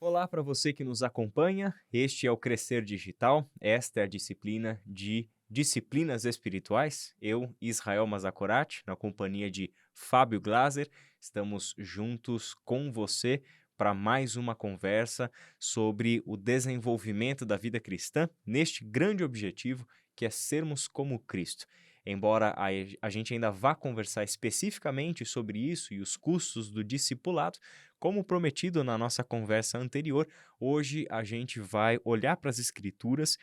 Olá para você que nos acompanha. Este é o Crescer Digital. Esta é a disciplina de disciplinas espirituais. Eu, Israel Mazakorati, na companhia de Fábio Glaser, estamos juntos com você para mais uma conversa sobre o desenvolvimento da vida cristã, neste grande objetivo que é sermos como Cristo. Embora a gente ainda vá conversar especificamente sobre isso e os custos do discipulado, como prometido na nossa conversa anterior, hoje a gente vai olhar para as Escrituras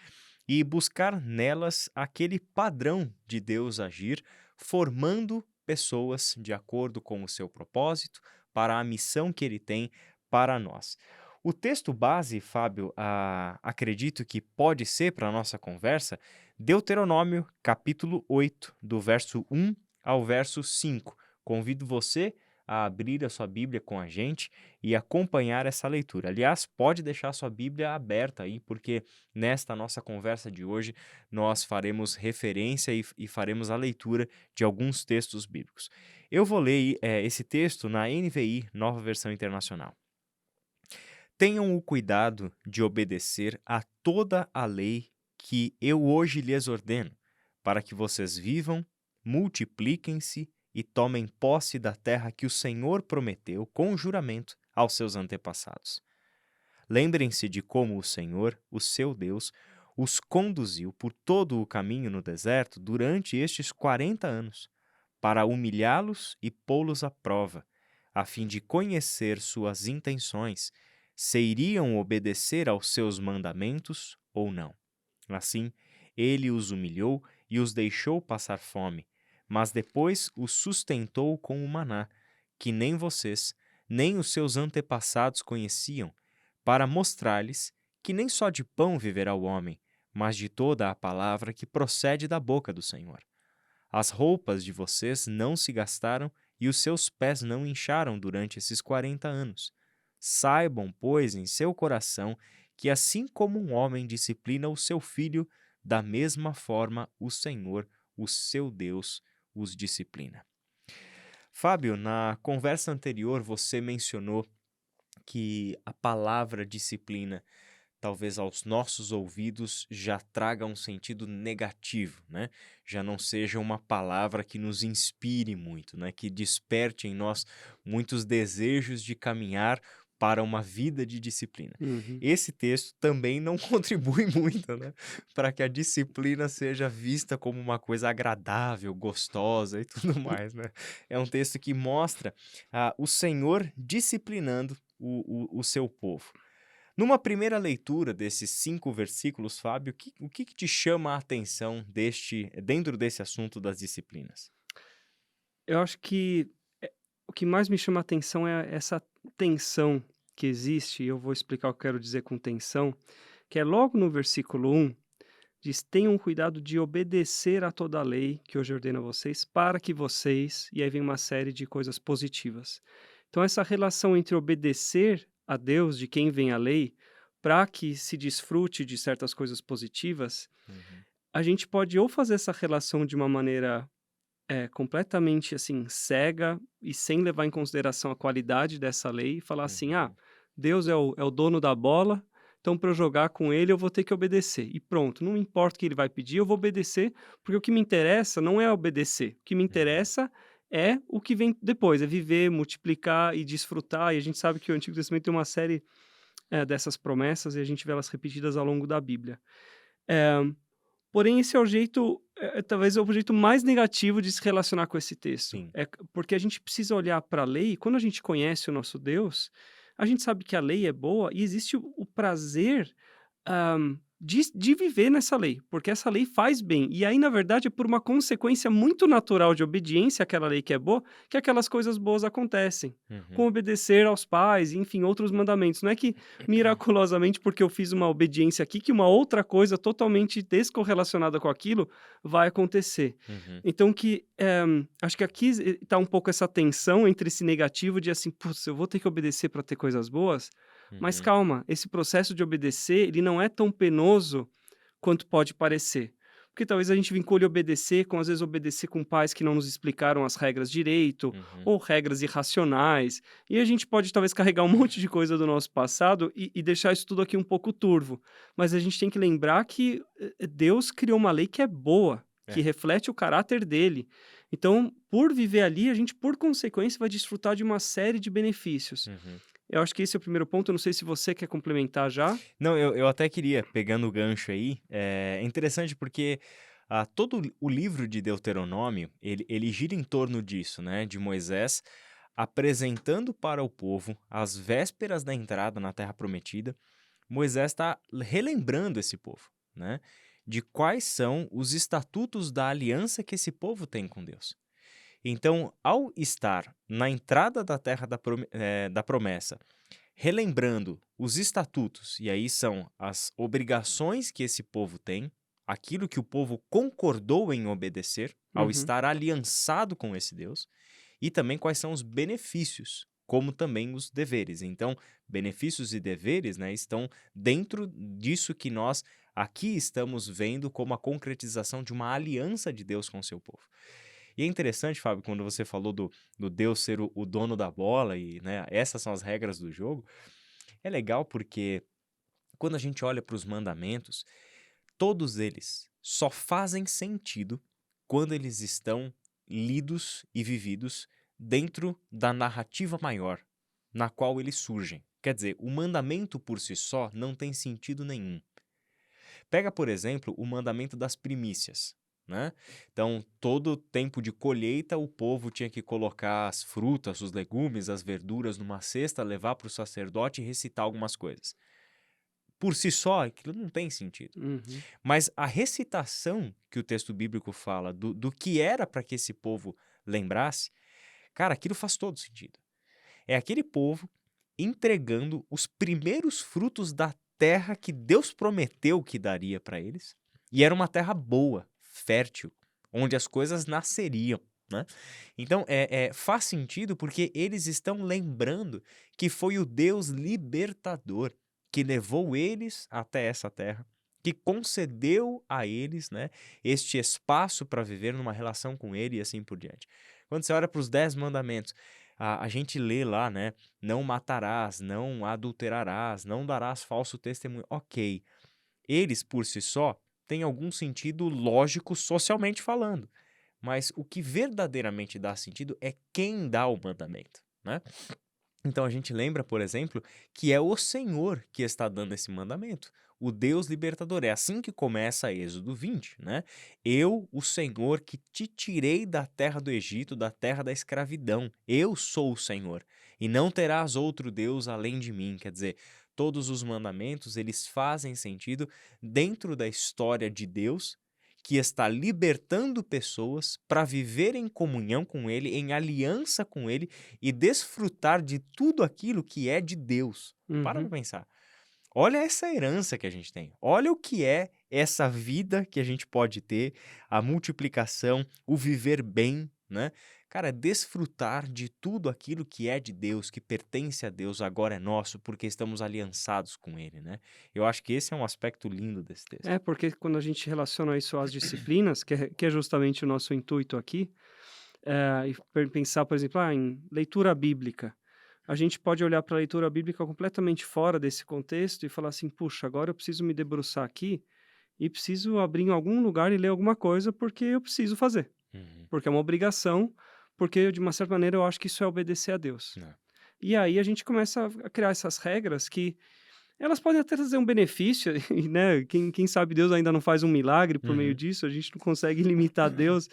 e buscar nelas aquele padrão de Deus agir, formando pessoas de acordo com o seu propósito, para a missão que ele tem para nós. O texto base, Fábio, acredito que pode ser para a nossa conversa, Deuteronômio, capítulo 8, do verso 1 ao verso 5. Convido você a abrir a sua Bíblia com a gente e acompanhar essa leitura. Aliás, pode deixar a sua Bíblia aberta aí, porque nesta nossa conversa de hoje nós faremos referência e faremos a leitura de alguns textos bíblicos. Eu vou ler esse texto na NVI, Nova Versão Internacional. Tenham o cuidado de obedecer a toda a lei que eu hoje lhes ordeno, para que vocês vivam, multipliquem-se e tomem posse da terra que o Senhor prometeu com juramento aos seus antepassados. Lembrem-se de como o Senhor, o seu Deus, os conduziu por todo o caminho no deserto durante estes 40 anos, para humilhá-los e pô-los à prova, a fim de conhecer suas intenções, se iriam obedecer aos seus mandamentos ou não. Assim, ele os humilhou e os deixou passar fome, mas depois os sustentou com o maná, que nem vocês, nem os seus antepassados conheciam, para mostrar-lhes que nem só de pão viverá o homem, mas de toda a palavra que procede da boca do Senhor. As roupas de vocês não se gastaram e os seus pés não incharam durante esses 40 anos. Saibam, pois, em seu coração que assim como um homem disciplina o seu filho, da mesma forma o Senhor, o seu Deus, os disciplina. Fábio, na conversa anterior você mencionou que a palavra disciplina, talvez aos nossos ouvidos, já traga um sentido negativo, né? Já não seja uma palavra que nos inspire muito, né? Que desperte em nós muitos desejos de caminhar para uma vida de disciplina. Uhum. Esse texto também não contribui muito, né? Para que a disciplina seja vista como uma coisa agradável, gostosa e tudo mais, né? É um texto que mostra o Senhor disciplinando o seu povo. Numa primeira leitura desses 5 versículos, Fábio, o que te chama a atenção dentro desse assunto das disciplinas? Eu acho que, o que mais me chama a atenção é essa tensão que existe, e eu vou explicar o que eu quero dizer com tensão, que é logo no versículo 1, diz: "Tenham cuidado de obedecer a toda a lei que hoje ordeno a vocês, para que vocês", e aí vem uma série de coisas positivas. Então essa relação entre obedecer a Deus, de quem vem a lei, para que se desfrute de certas coisas positivas, Uhum, a gente pode ou fazer essa relação de uma maneira completamente, assim, cega e sem levar em consideração a qualidade dessa lei e falar assim: "Ah, uhum, Deus é o dono da bola, então para eu jogar com ele eu vou ter que obedecer e pronto, não importa o que ele vai pedir, eu vou obedecer, porque o que me interessa não é obedecer, o que me uhum, interessa é o que vem depois, é viver, multiplicar e desfrutar", e a gente sabe que o Antigo Testamento tem uma série, dessas promessas e a gente vê elas repetidas ao longo da Bíblia. Eh Porém, esse é o jeito, talvez é o jeito mais negativo de se relacionar com esse texto. sim. Porque a gente precisa olhar para a lei, e quando a gente conhece o nosso Deus, a gente sabe que a lei é boa e existe o prazer, de viver nessa lei, porque essa lei faz bem. E aí, na verdade, é por uma consequência muito natural de obediência àquela lei que é boa, que aquelas coisas boas acontecem. Com Uhum, obedecer aos pais, enfim, outros mandamentos. Não é que miraculosamente, porque eu fiz uma obediência aqui, que uma outra coisa totalmente descorrelacionada com aquilo vai acontecer. uhum, Então acho que aqui está um pouco essa tensão entre esse negativo de assim: "Putz, eu vou ter que obedecer para ter coisas boas", mas uhum, calma, esse processo de obedecer, ele não é tão penoso quanto pode parecer. Porque porque talvez a gente vincule obedecer com, às vezes, obedecer com pais que não nos explicaram as regras direito, Uhum. ou regras irracionais, e a gente pode talvez carregar um monte de coisa do nosso passado e deixar isso tudo aqui um pouco turvo. Mas a gente tem que lembrar que Deus criou uma lei que é boa, que É. reflete o caráter dele. Então, por viver ali, a gente, por consequência, vai desfrutar de uma série de benefícios. Uhum. Eu acho que esse é o primeiro ponto, eu não sei se você quer complementar já. Não, eu até queria, pegando o gancho aí, é interessante porque todo o livro de Deuteronômio, ele gira em torno disso, né? De Moisés apresentando para o povo, às vésperas da entrada na Terra Prometida, Moisés está relembrando esse povo, né? De quais são os estatutos da aliança que esse povo tem com Deus. Então, ao estar na entrada da Terra da Promessa, relembrando os estatutos, e aí são as obrigações que esse povo tem, aquilo que o povo concordou em obedecer ao Uhum, estar aliançado com esse Deus, e também quais são os benefícios, como também os deveres. Então, benefícios e deveres, né, estão dentro disso que nós aqui estamos vendo como a concretização de uma aliança de Deus com o seu povo. E é interessante, Fábio, quando você falou do Deus ser o dono da bola e, né, essas são as regras do jogo, é legal porque quando a gente olha para os mandamentos, todos eles só fazem sentido quando eles estão lidos e vividos dentro da narrativa maior na qual eles surgem. Quer dizer, o mandamento por si só não tem sentido nenhum. Pega, por exemplo, o mandamento das primícias, né? Então, todo tempo de colheita, o povo tinha que colocar as frutas, os legumes, as verduras numa cesta, levar para o sacerdote e recitar algumas coisas. Por si só, aquilo não tem sentido. uhum, Mas a recitação que o texto bíblico fala do que era para que esse povo lembrasse, cara, aquilo faz todo sentido. É aquele povo entregando os primeiros frutos da terra que Deus prometeu que daria para eles. E era uma terra boa, fértil, onde as coisas nasceriam, né? Então, faz sentido porque eles estão lembrando que foi o Deus libertador que levou eles até essa terra, que concedeu a eles, né, este espaço para viver numa relação com ele e assim por diante. Quando você olha para os 10 mandamentos, a gente lê lá, né? Não matarás, não adulterarás, não darás falso testemunho. Ok, eles por si só têm algum sentido lógico socialmente falando, mas o que verdadeiramente dá sentido é quem dá o mandamento, né? Então a gente lembra, por exemplo, que é o Senhor que está dando esse mandamento, o Deus libertador. É assim que começa Êxodo 20, né? Eu, o Senhor, que te tirei da terra do Egito, da terra da escravidão. Eu sou o Senhor, e não terás outro Deus além de mim. Quer dizer, todos os mandamentos, eles fazem sentido dentro da história de Deus, que está libertando pessoas para viver em comunhão com Ele, em aliança com Ele, e desfrutar de tudo aquilo que é de Deus. Para uhum. pensar. Olha essa herança que a gente tem. Olha o que é essa vida que a gente pode ter, a multiplicação, o viver bem, né? Cara, desfrutar de tudo aquilo que é de Deus, que pertence a Deus, agora é nosso, porque estamos aliançados com Ele, né? Eu acho que esse é um aspecto lindo desse texto. É, porque quando a gente relaciona isso às disciplinas, que é justamente o nosso intuito aqui, e pensar, por exemplo, em leitura bíblica. A gente pode olhar para a leitura bíblica completamente fora desse contexto e falar assim: puxa, agora eu preciso me debruçar aqui e preciso abrir em algum lugar e ler alguma coisa porque eu preciso fazer, Uhum. porque é uma obrigação, porque de uma certa maneira eu acho que isso é obedecer a Deus. É. E aí a gente começa a criar essas regras que elas podem até trazer um benefício, e, né? Quem sabe Deus ainda não faz um milagre por meio Uhum. disso, a gente não consegue limitar Deus,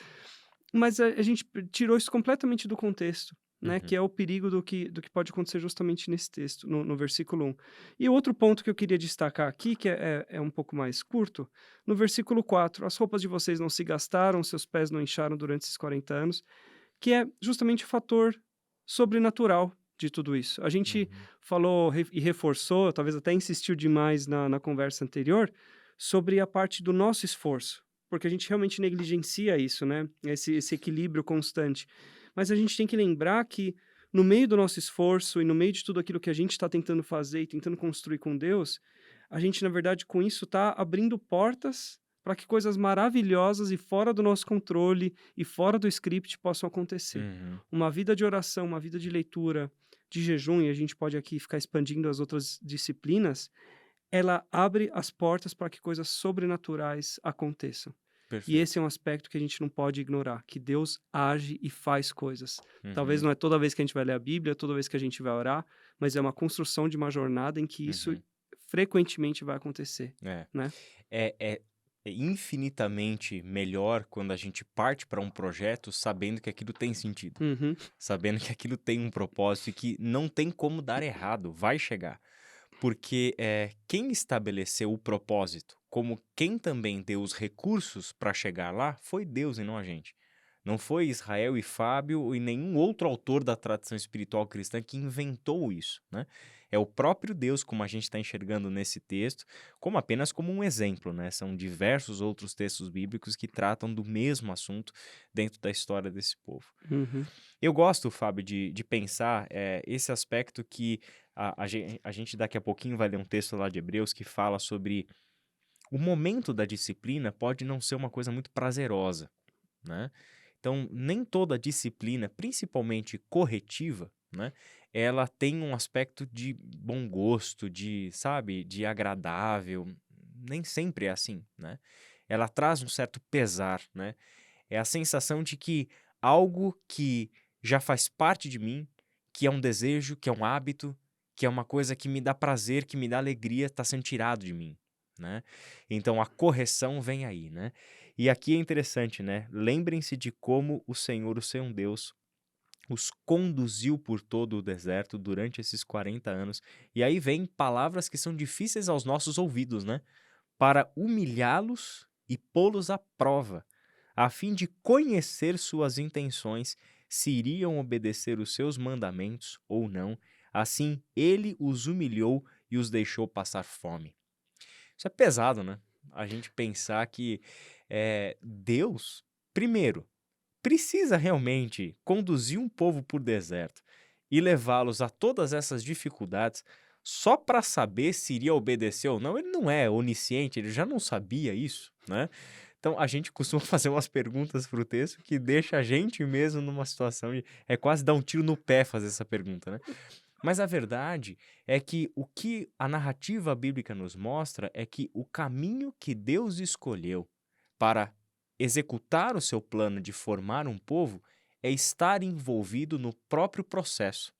mas a gente tirou isso completamente do contexto, né, Uhum. que é o perigo do que pode acontecer justamente nesse texto, no versículo 1. E o outro ponto que eu queria destacar aqui, que é um pouco mais curto, no versículo 4: "As roupas de vocês não se gastaram, seus pés não incharam durante esses 40 anos", que é justamente o fator sobrenatural de tudo isso. A gente Uhum. falou e reforçou, talvez até insistiu demais na conversa anterior, sobre a parte do nosso esforço, porque a gente realmente negligencia isso, né? Esse equilíbrio constante. Mas a gente tem que lembrar que no meio do nosso esforço e no meio de tudo aquilo que a gente está tentando fazer e tentando construir com Deus, a gente, na verdade, com isso está abrindo portas para que coisas maravilhosas e fora do nosso controle e fora do script possam acontecer. Uhum. Uma vida de oração, uma vida de leitura, de jejum, e a gente pode aqui ficar expandindo as outras disciplinas, ela abre as portas para que coisas sobrenaturais aconteçam. E Perfeito. esse é um aspecto que a gente não pode ignorar, que Deus age e faz coisas. Talvez Uhum. não é toda vez que a gente vai ler a Bíblia, toda vez que a gente vai orar, mas é uma construção de uma jornada em que isso Uhum. frequentemente vai acontecer, É. né? É infinitamente melhor quando a gente parte para um projeto sabendo que aquilo tem sentido, Uhum, sabendo que aquilo tem um propósito e que não tem como dar errado, vai chegar. Porque quem estabeleceu o propósito, como quem também deu os recursos para chegar lá, foi Deus e não a gente. Não foi Israel e Fábio e nenhum outro autor da tradição espiritual cristã que inventou isso, né? É o próprio Deus, como a gente está enxergando nesse texto, como apenas como um exemplo, né? São diversos outros textos bíblicos que tratam do mesmo assunto dentro da história desse povo. uhum, Eu gosto, Fábio, de pensar esse aspecto que a gente daqui a pouquinho vai ler um texto lá de Hebreus que fala sobre o momento da disciplina pode não ser uma coisa muito prazerosa, né? Então, nem toda disciplina, principalmente corretiva, né, ela tem um aspecto de bom gosto, de, sabe, de agradável. Nem sempre é assim, né? Ela traz um certo pesar, né? É a sensação de que algo que já faz parte de mim, que é um desejo, que é um hábito, que é uma coisa que me dá prazer, que me dá alegria, está sendo tirado de mim, né? Então a correção vem aí, né? E aqui é interessante, né? Lembrem-se de como o Senhor, o seu Deus, os conduziu por todo o deserto durante esses 40 anos. E aí vem palavras que são difíceis aos nossos ouvidos, né? Para humilhá-los e pô-los à prova, a fim de conhecer suas intenções, se iriam obedecer os seus mandamentos ou não. Assim, ele os humilhou e os deixou passar fome. Isso é pesado, né? A gente pensar que Deus, primeiro, precisa realmente conduzir um povo por deserto e levá-los a todas essas dificuldades só para saber se iria obedecer ou não. Ele não é onisciente, ele já não sabia isso, né? Então a gente costuma fazer umas perguntas para o texto que deixa a gente mesmo numa situação de quase dar um tiro no pé fazer essa pergunta, né? Mas a verdade é que o que a narrativa bíblica nos mostra é que o caminho que Deus escolheu para executar o seu plano de formar um povo é estar envolvido no próprio processo,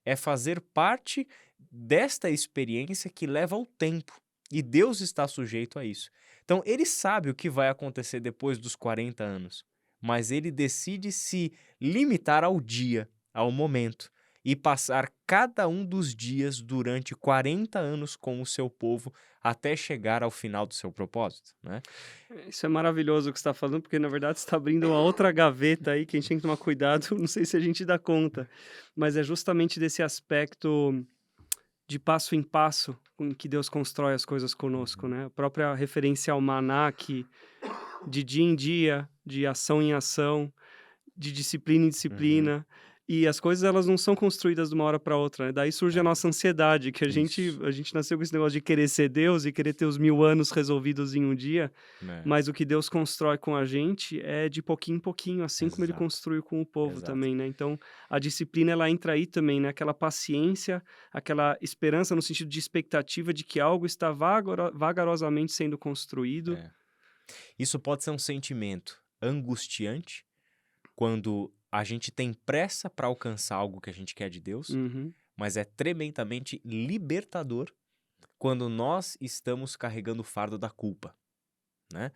é fazer parte desta experiência que leva o tempo. E Deus está sujeito a isso. Então, ele sabe o que vai acontecer depois dos 40 anos, mas ele decide se limitar ao dia, ao momento, e passar cada um dos dias durante 40 anos com o seu povo até chegar ao final do seu propósito, né? Isso é maravilhoso o que você está falando, porque na verdade você está abrindo uma outra gaveta aí que a gente tem que tomar cuidado, não sei se a gente dá conta, mas é justamente desse aspecto de passo em passo em que Deus constrói as coisas conosco, Uhum, né? A própria referência ao maná que de dia em dia, de ação em ação, de disciplina em uhum, disciplina, e as coisas elas não são construídas de uma hora para outra, né, daí surge a é, nossa ansiedade, que isso, a gente nasceu com esse negócio de querer ser Deus e querer ter os 1000 anos resolvidos em um dia, né? mas o que Deus constrói com a gente é de pouquinho em pouquinho, assim como ele Exato, construiu com o povo exato. também, né, então a disciplina ela entra aí também, né, aquela paciência, aquela esperança no sentido de expectativa de que algo está vagarosamente sendo construído. É. Isso pode ser um sentimento angustiante quando a gente tem pressa para alcançar algo que a gente quer de Deus, Uhum. mas é tremendamente libertador quando nós estamos carregando o fardo da culpa, né?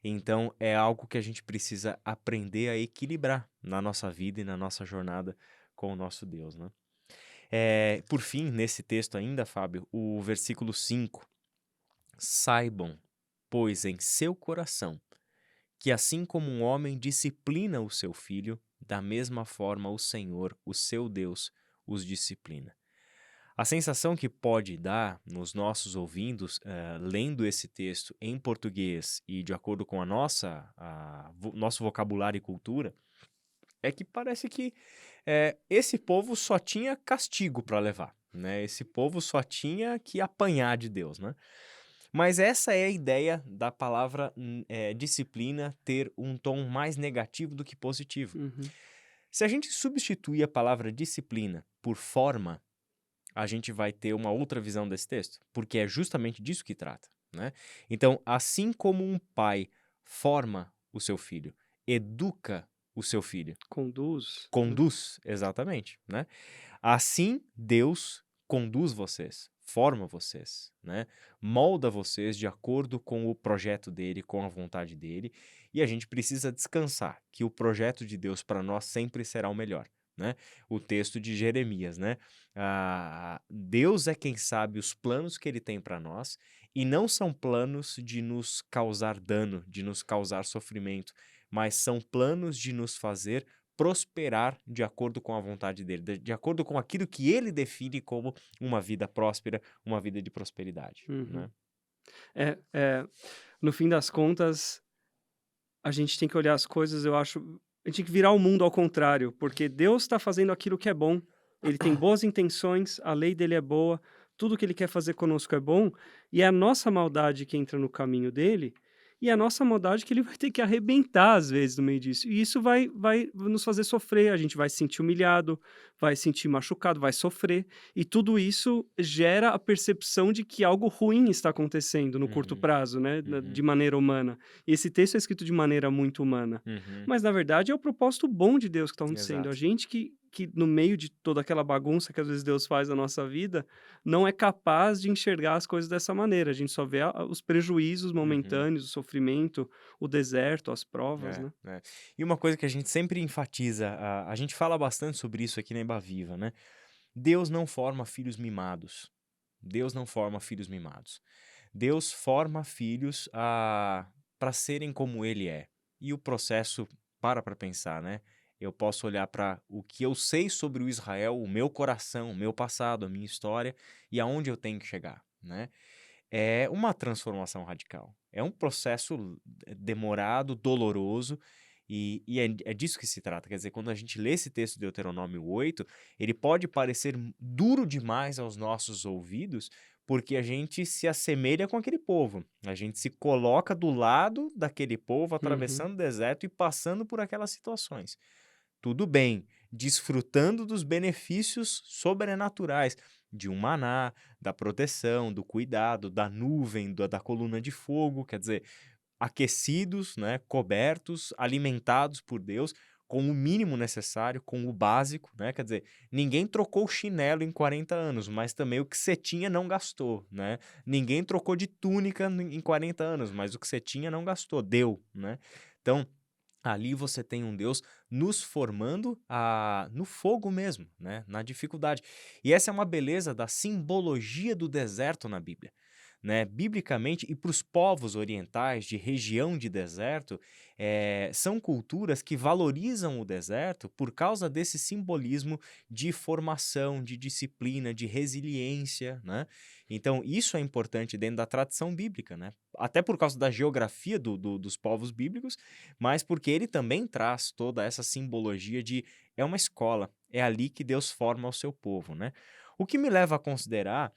Então é algo que a gente precisa aprender a equilibrar na nossa vida e na nossa jornada com o nosso Deus, né? Por fim, nesse texto ainda, Fábio, o versículo 5: saibam, pois, em seu coração, que assim como um homem disciplina o seu filho, da mesma forma o Senhor, o seu Deus, os disciplina. A sensação que pode dar nos nossos ouvidos, lendo esse texto em português e de acordo com nosso vocabulário e cultura, é que parece que esse povo só tinha castigo para levar, né? Esse povo só tinha que apanhar de Deus, né? Mas essa é a ideia da palavra disciplina ter um tom mais negativo do que positivo. Uhum. Se a gente substituir a palavra disciplina por forma, a gente vai ter uma outra visão desse texto, porque é justamente disso que trata, né? Então, assim como um pai forma o seu filho, educa o seu filho, Conduz, né? conduz, exatamente, né? Assim, Deus conduz vocês, forma vocês, né? Molda vocês de acordo com o projeto dele, com a vontade dele, e a gente precisa descansar que o projeto de Deus para nós sempre será o melhor, né? O texto de Jeremias, né? Deus é quem sabe os planos que ele tem para nós, e não são planos de nos causar dano, de nos causar sofrimento, mas são planos de nos fazer prosperar de acordo com a vontade dele, de acordo com aquilo que ele define como uma vida próspera, uma vida de prosperidade, Uhum. né? No fim das contas, a gente tem que olhar as coisas, eu acho, a gente tem que virar o mundo ao contrário, porque Deus está fazendo aquilo que é bom, ele tem boas intenções, a lei dele é boa, tudo que ele quer fazer conosco é bom, e é a nossa maldade que entra no caminho dele, e é a nossa maldade que ele vai ter que arrebentar às vezes no meio disso. E isso vai nos fazer sofrer, a gente vai se sentir humilhado, vai se sentir machucado, vai sofrer, e tudo isso gera a percepção de que algo ruim está acontecendo no curto Uhum, prazo, né, uhum, de maneira humana. E esse texto é escrito de maneira muito humana. uhum, Mas, na verdade, é o propósito bom de Deus que está acontecendo. A exato. gente que, no meio de toda aquela bagunça que às vezes Deus faz na nossa vida, não é capaz de enxergar as coisas dessa maneira. A gente só vê os prejuízos Uhum, momentâneos, o sofrimento, o deserto, as provas, é, né? é. E uma coisa que a gente sempre enfatiza, a gente fala bastante sobre isso aqui na Embaviva, né? Deus não forma filhos mimados. Deus não forma filhos mimados. Deus forma filhos para serem como ele é. E o processo, para pensar, né? Eu posso olhar para o que eu sei sobre o Israel, o meu coração, o meu passado, a minha história e aonde eu tenho que chegar, né? É uma transformação radical. É um processo demorado, doloroso, e é disso que se trata. Quer dizer, quando a gente lê esse texto de Deuteronômio 8, ele pode parecer duro demais aos nossos ouvidos, porque a gente se assemelha com aquele povo. A gente se coloca do lado daquele povo, Uhum. atravessando o deserto e passando por aquelas situações. Tudo bem, desfrutando dos benefícios sobrenaturais de um maná, da proteção, do cuidado, da nuvem, da coluna de fogo, quer dizer, aquecidos, né, cobertos, alimentados por Deus com o mínimo necessário, com o básico, né? Quer dizer, ninguém trocou chinelo em 40 anos, mas também o que você tinha não gastou, né? Ninguém trocou de túnica em 40 anos, mas o que você tinha não gastou, deu, né? Então, ali você tem um Deus nos formando no fogo mesmo, né? Na dificuldade. E essa é uma beleza da simbologia do deserto na Bíblia, né? Biblicamente, e para os povos orientais de região de deserto, são culturas que valorizam o deserto por causa desse simbolismo de formação, de disciplina, de resiliência, né? Então, isso é importante dentro da tradição bíblica, né? Até por causa da geografia dos povos bíblicos, mas porque ele também traz toda essa simbologia de é uma escola, é ali que Deus forma o seu povo, né? O que me leva a considerar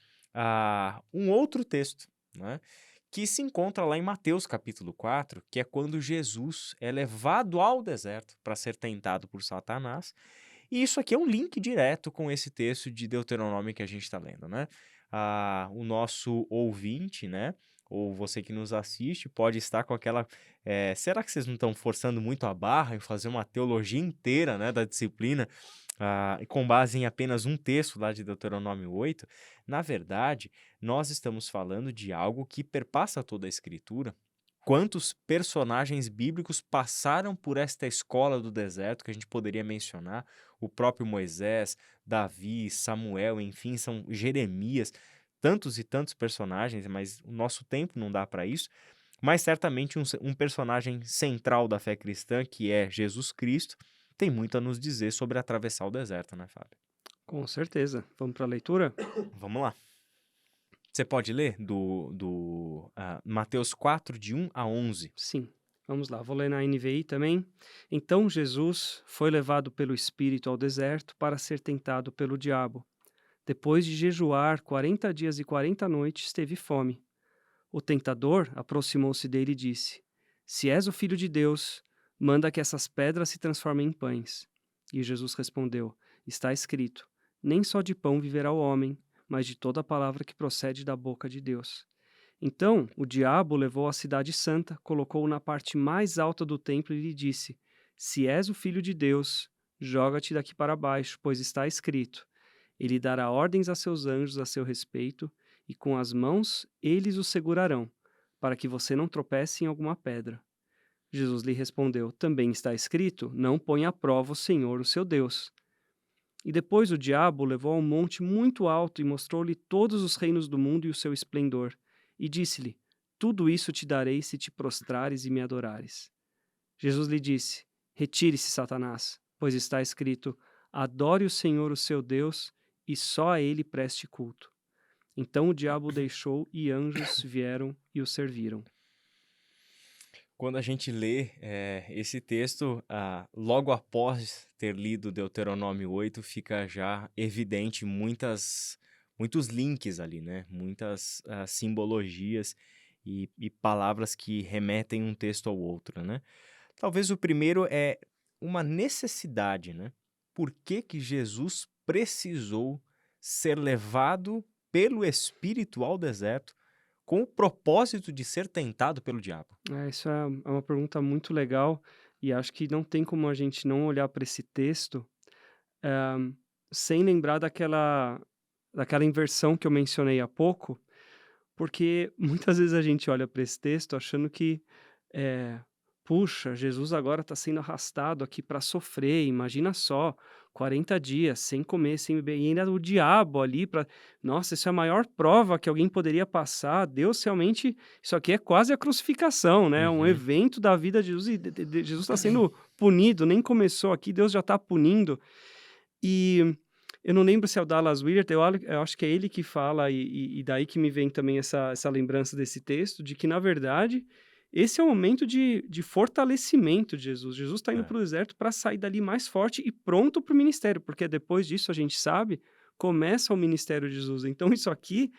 um outro texto, né? Que se encontra lá em Mateus capítulo 4, que é quando Jesus é levado ao deserto para ser tentado por Satanás. E isso aqui é um link direto com esse texto de Deuteronômio que a gente está lendo, né? O nosso ouvinte, né? Ou você que nos assiste, pode estar com aquela. Será que vocês não estão forçando muito a barra em fazer uma teologia inteira, né, da disciplina, com base em apenas um texto lá de Deuteronômio 8? Na verdade, nós estamos falando de algo que perpassa toda a Escritura. Quantos personagens bíblicos passaram por esta escola do deserto que a gente poderia mencionar? O próprio Moisés, Davi, Samuel, enfim, são Jeremias, tantos e tantos personagens, mas o nosso tempo não dá para isso. Mas certamente um personagem central da fé cristã, que é Jesus Cristo, tem muito a nos dizer sobre atravessar o deserto, né, Fábio? Com certeza. Vamos para a leitura? Vamos lá. Você pode ler do Mateus 4, de 1 a 11. Sim. Vamos lá, vou ler na NVI também. Então Jesus foi levado pelo Espírito ao deserto para ser tentado pelo diabo. Depois de jejuar 40 dias e 40 noites, teve fome. O tentador aproximou-se dele e disse: Se és o filho de Deus, manda que essas pedras se transformem em pães. E Jesus respondeu: Está escrito: Nem só de pão viverá o homem, mas de toda a palavra que procede da boca de Deus. Então o diabo levou à cidade santa, colocou-o na parte mais alta do templo e lhe disse: Se és o filho de Deus, joga-te daqui para baixo, pois está escrito: Ele dará ordens a seus anjos a seu respeito, e com as mãos eles o segurarão, para que você não tropece em alguma pedra. Jesus lhe respondeu: Também está escrito: Não ponha à prova o Senhor, o seu Deus. E depois o diabo o levou a um monte muito alto e mostrou-lhe todos os reinos do mundo e o seu esplendor. E disse-lhe: Tudo isso te darei se te prostrares e me adorares. Jesus lhe disse: Retire-se, Satanás, pois está escrito: Adore o Senhor, o seu Deus, e só a ele preste culto. Então o diabo o deixou e anjos vieram e o serviram. Quando a gente lê esse texto, logo após ter lido Deuteronômio 8, fica já evidente muitos links ali, né? Muitas simbologias e palavras que remetem um texto ao outro, né? Talvez o primeiro é uma necessidade, né? Por que que Jesus precisou ser levado pelo Espírito ao deserto com o propósito de ser tentado pelo diabo? Isso é uma pergunta muito legal e acho que não tem como a gente não olhar para esse texto eh, sem lembrar daquela inversão que eu mencionei há pouco, porque muitas vezes a gente olha para esse texto achando que, eh, puxa, Jesus agora está sendo arrastado aqui para sofrer, imagina só, 40 dias sem comer, sem beber, e ainda o diabo ali para, nossa, isso é a maior prova que alguém poderia passar. Deus realmente, isso aqui é quase a crucificação, né? Um Uhum. evento da vida de Jesus e Jesus está sendo punido, nem começou aqui, Deus já está punindo. E eu não lembro se é o Dallas Willard, eu acho que é ele que fala, e daí que me vem também essa lembrança desse texto, de que, na verdade, esse é o momento de fortalecimento de Jesus. Jesus está indo É. para o deserto para sair dali mais forte e pronto para o ministério, porque depois disso, a gente sabe, começa o ministério de Jesus. Então, isso aqui,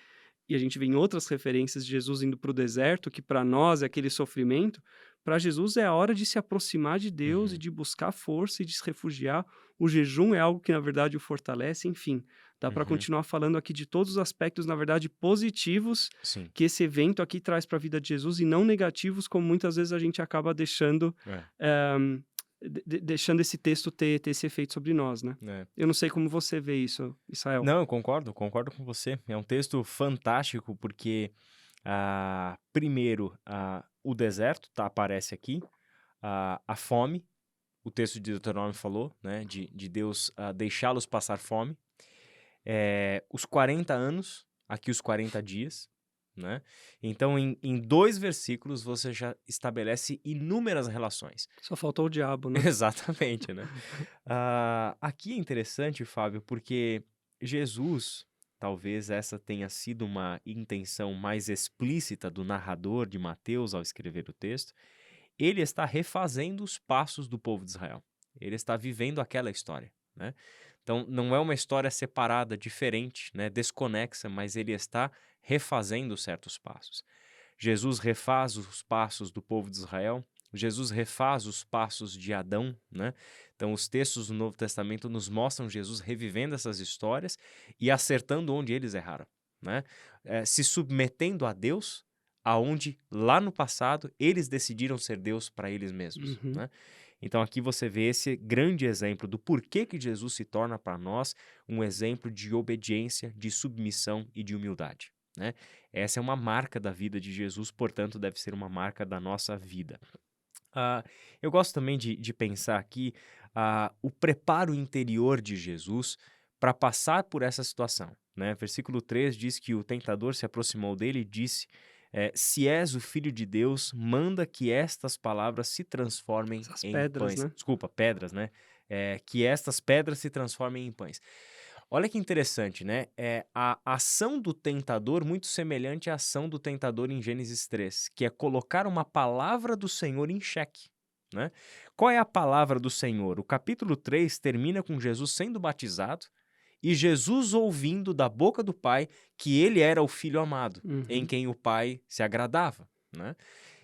e a gente vê em outras referências de Jesus indo para o deserto, que para nós é aquele sofrimento, para Jesus é a hora de se aproximar de Deus e Uhum. de buscar força e de se refugiar. O jejum é algo que, na verdade, o fortalece. Enfim, dá para Uhum. continuar falando aqui de todos os aspectos, na verdade, positivos Sim. que esse evento aqui traz para a vida de Jesus e não negativos, como muitas vezes a gente acaba deixando, É. eh, deixando esse texto ter esse efeito sobre nós, né? É. Eu não sei como você vê isso, Israel. Não, eu concordo com você. É um texto fantástico porque, primeiro, o deserto aparece aqui, a fome, o texto de Deuteronômio falou, né, de Deus deixá-los passar fome, os 40 anos, aqui os 40 dias, né? Então, em 2 versículos, você já estabelece inúmeras relações. Só faltou o diabo, né? Exatamente, né? Aqui é interessante, Fábio, porque Jesus, talvez essa tenha sido uma intenção mais explícita do narrador de Mateus ao escrever o texto, ele está refazendo os passos do povo de Israel. Ele está vivendo aquela história, né? Então, não é uma história separada, diferente, né, desconexa, mas ele está refazendo certos passos. Jesus refaz os passos do povo de Israel, Jesus refaz os passos de Adão, né? Então, os textos do Novo Testamento nos mostram Jesus revivendo essas histórias e acertando onde eles erraram, né? Se submetendo a Deus, aonde lá no passado eles decidiram ser Deus para eles mesmos, Uhum. né? Então, aqui você vê esse grande exemplo do porquê que Jesus se torna para nós um exemplo de obediência, de submissão e de humildade, né? Essa é uma marca da vida de Jesus, portanto, deve ser uma marca da nossa vida. Eu gosto também de pensar aqui o preparo interior de Jesus para passar por essa situação, né? Versículo 3 diz que o tentador se aproximou dele e disse: Se és o filho de Deus, manda que estas palavras se transformem Essas em pedras, pães. né? Desculpa, pedras, né? Que estas pedras se transformem em pães. Olha que interessante, né? A ação do tentador muito semelhante à ação do tentador em Gênesis 3, que é colocar uma palavra do Senhor em xeque, né? Qual é a palavra do Senhor? O capítulo 3 termina com Jesus sendo batizado e Jesus ouvindo da boca do Pai que ele era o Filho amado, em Uhum. quem o Pai se agradava, né?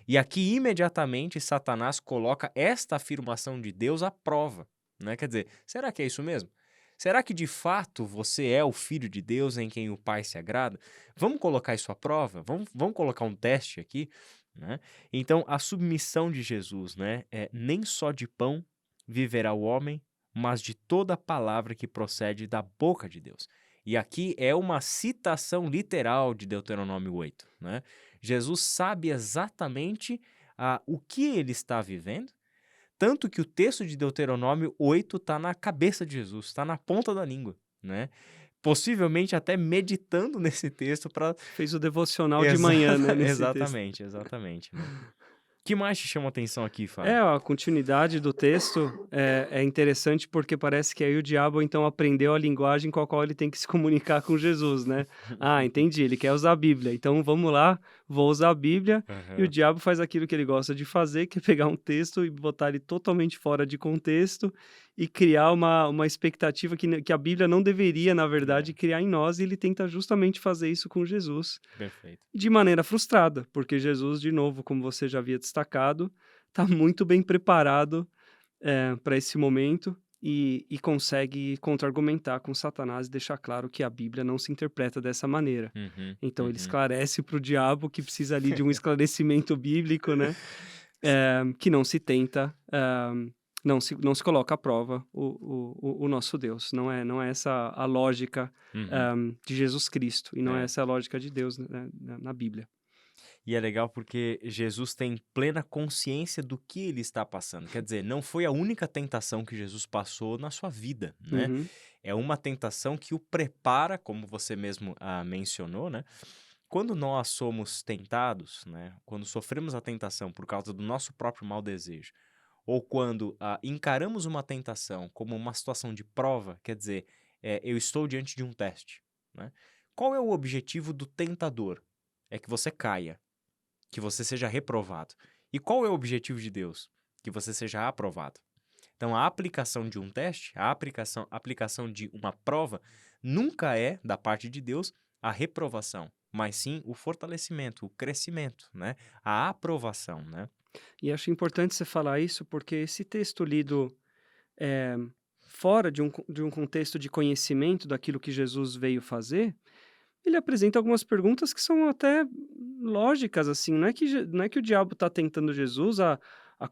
E aqui imediatamente Satanás coloca esta afirmação de Deus à prova, né? Quer dizer, será que é isso mesmo? Será que de fato você é o Filho de Deus em quem o Pai se agrada? Vamos colocar isso à prova? Vamos colocar um teste aqui, né? Então, a submissão de Jesus, né? Nem só de pão viverá o homem, mas de toda palavra que procede da boca de Deus. E aqui é uma citação literal de Deuteronômio 8, né? Jesus sabe exatamente o que ele está vivendo, tanto que o texto de Deuteronômio 8 está na cabeça de Jesus, está na ponta da língua, né? Possivelmente até meditando nesse texto para... Fez o devocional de manhã, né, nesse texto. Exatamente, né? Que mais te chama atenção aqui, É, Fábio? a continuidade do texto é interessante porque parece que aí o diabo então aprendeu a linguagem com a qual ele tem que se comunicar com Jesus, né? Ah, entendi, ele quer usar a Bíblia, então vamos lá, vou usar a Bíblia, e o Aham. diabo faz aquilo que ele gosta de fazer, que é pegar um texto e botar ele totalmente fora de contexto e criar uma expectativa que a Bíblia não deveria, na verdade, É, criar em nós, e ele tenta justamente fazer isso com Jesus. perfeito. De maneira frustrada, porque Jesus, de novo, como você já havia destacado, está muito bem preparado para esse momento e consegue contra-argumentar com Satanás e deixar claro que a Bíblia não se interpreta dessa maneira. Uhum, Então ele uhum. esclarece para o diabo que precisa ali de um esclarecimento bíblico, né? Que não se tenta, não se coloca à prova o nosso Deus. Não é essa a lógica Uhum. de Jesus Cristo, e não é É. essa a lógica de Deus, né, na Bíblia. E é legal porque Jesus tem plena consciência do que ele está passando. Quer dizer, não foi a única tentação que Jesus passou na sua vida, né? Uhum. É uma tentação que o prepara, como você mesmo mencionou, né? Quando nós somos tentados, né? Quando sofremos a tentação por causa do nosso próprio mau desejo, ou quando encaramos uma tentação como uma situação de prova, quer dizer, eu estou diante de um teste, né? Qual é o objetivo do tentador? É que você caia, que você seja reprovado. E qual é o objetivo de Deus? Que você seja aprovado. Então, a aplicação de um teste, a aplicação de uma prova, nunca é, da parte de Deus, a reprovação, mas sim o fortalecimento, o crescimento, né? A aprovação, né? E acho importante você falar isso, porque esse texto lido eh, fora de um contexto de conhecimento daquilo que Jesus veio fazer, ele apresenta algumas perguntas que são até lógicas, assim. Não é que o diabo está tentando Jesus a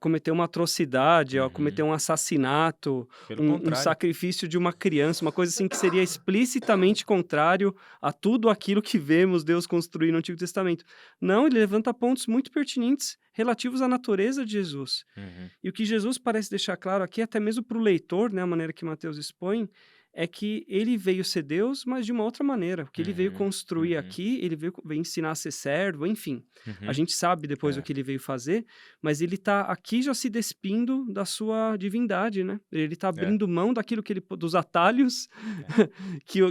cometer uma atrocidade, a cometer Uhum. um assassinato, Pelo um contrário. sacrifício de uma criança, uma coisa assim que seria explicitamente contrário a tudo aquilo que vemos Deus construir no Antigo Testamento. Não, ele levanta pontos muito pertinentes relativos à natureza de Jesus. Uhum. E o que Jesus parece deixar claro aqui, até mesmo para o leitor, né, a maneira que Mateus expõe, é que ele veio ser Deus, mas de uma outra maneira. O que ele veio Uhum. construir Uhum. aqui, ele veio ensinar a ser servo, enfim. A Uhum. gente sabe depois o É. que ele veio fazer, mas ele está aqui já se despindo da sua divindade, né? Ele está É. abrindo mão daquilo dos atalhos É.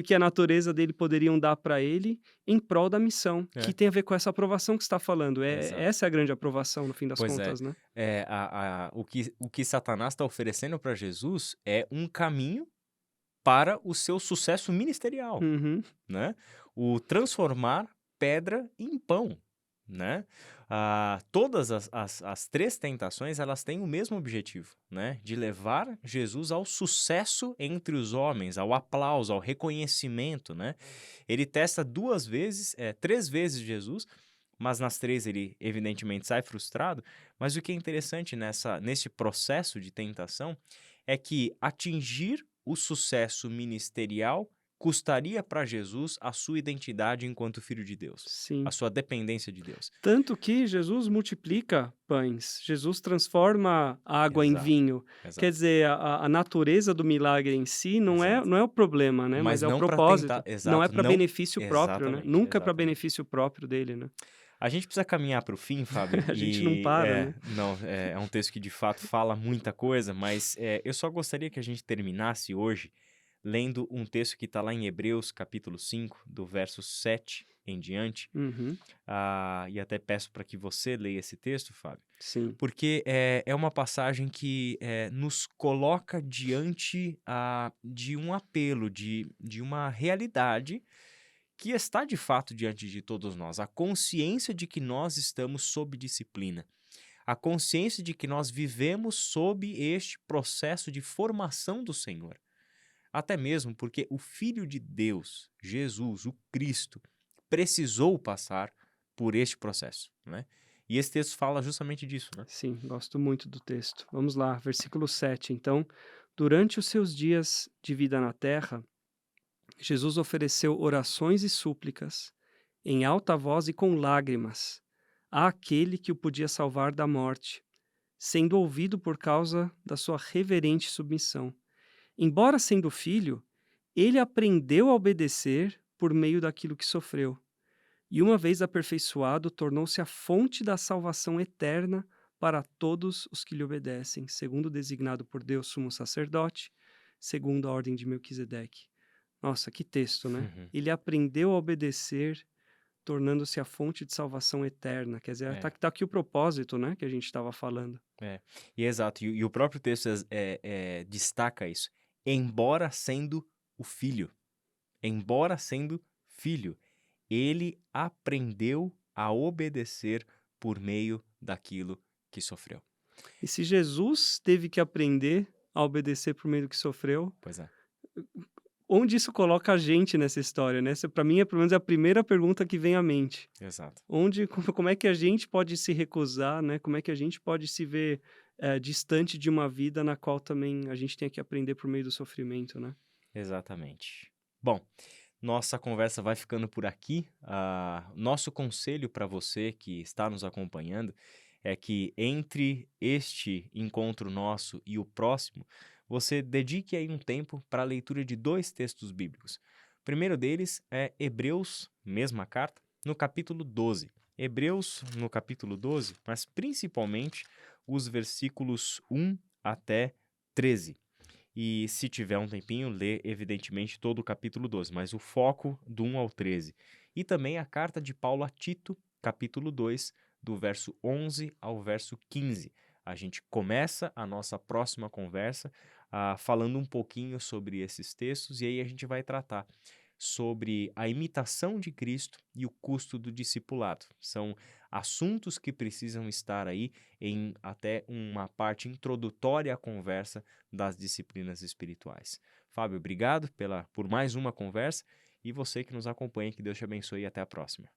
que a natureza dele poderiam dar para ele em prol da missão, que É. tem a ver com essa aprovação que você está falando. Exato. Essa é a grande aprovação, no fim das Pois é. contas, né? O que Satanás está oferecendo para Jesus é um caminho para o seu sucesso ministerial, Uhum. né? O transformar pedra em pão, né? Todas as três tentações, elas têm o mesmo objetivo, né? De levar Jesus ao sucesso entre os homens, ao aplauso, ao reconhecimento, né? Ele testa três vezes Jesus, mas nas três ele evidentemente sai frustrado. Mas o que é interessante nesse processo de tentação é que atingir o sucesso ministerial custaria para Jesus a sua identidade enquanto filho de Deus, a Sim. sua dependência de Deus. Tanto que Jesus multiplica pães, Jesus transforma água em Exato, vinho. Quer exato, dizer, a natureza do milagre em si não é, exato. não é o problema, né? Mas Mas é o não para tentar, propósito. Não é exato, para não, benefício próprio, né? exatamente, Nunca é para exatamente. benefício próprio dele, né? A gente precisa caminhar para o fim, Fábio, A gente não e para, né? não, é um texto que de fato fala muita coisa, mas eu só gostaria que a gente terminasse hoje lendo um texto que está lá em Hebreus capítulo 5, do verso 7 em diante. Uhum. E até peço para que você leia esse texto, Fábio, Sim. porque é uma passagem que nos coloca diante de um apelo, de uma realidade que está de fato diante de todos nós. A consciência de que nós estamos sob disciplina. A consciência de que nós vivemos sob este processo de formação do Senhor. Até mesmo porque o Filho de Deus, Jesus, o Cristo, precisou passar por este processo, né? E esse texto fala justamente disso, né? Sim, gosto muito do texto. Vamos lá, versículo 7. Então, durante os seus dias de vida na terra, Jesus ofereceu orações e súplicas, em alta voz e com lágrimas, àquele que o podia salvar da morte, sendo ouvido por causa da sua reverente submissão. Embora sendo filho, ele aprendeu a obedecer por meio daquilo que sofreu. E uma vez aperfeiçoado, tornou-se a fonte da salvação eterna para todos os que lhe obedecem, segundo designado por Deus sumo sacerdote, segundo a ordem de Melquisedeque. Nossa, que texto, né? Uhum. Ele aprendeu a obedecer, tornando-se a fonte de salvação eterna. Quer dizer, tá aqui o propósito, né, que a gente estava falando. E exato, e o próprio texto destaca isso. Embora sendo o filho, ele aprendeu a obedecer por meio daquilo que sofreu. E se Jesus teve que aprender a obedecer por meio do que sofreu, Pois é. onde isso coloca a gente nessa história, né? Para mim, pelo menos, é a primeira pergunta que vem à mente. Exato. Como é que a gente pode se recusar, né? Como é que a gente pode se ver distante de uma vida na qual também a gente tem que aprender por meio do sofrimento, né? Exatamente. Bom, nossa conversa vai ficando por aqui. Nosso conselho para você que está nos acompanhando é que entre este encontro nosso e o próximo, você dedique aí um tempo para a leitura de 2 textos bíblicos. O primeiro deles é Hebreus, mesma carta, no capítulo 12. Hebreus, no capítulo 12, mas principalmente os versículos 1 até 13. E se tiver um tempinho, lê evidentemente todo o capítulo 12, mas o foco do 1 ao 13. E também a carta de Paulo a Tito, capítulo 2, do verso 11 ao verso 15. A gente começa a nossa próxima conversa falando um pouquinho sobre esses textos e aí a gente vai tratar sobre a imitação de Cristo e o custo do discipulado. São assuntos que precisam estar aí em até uma parte introdutória à conversa das disciplinas espirituais. Fábio, obrigado por mais uma conversa e você que nos acompanha, que Deus te abençoe e até a próxima.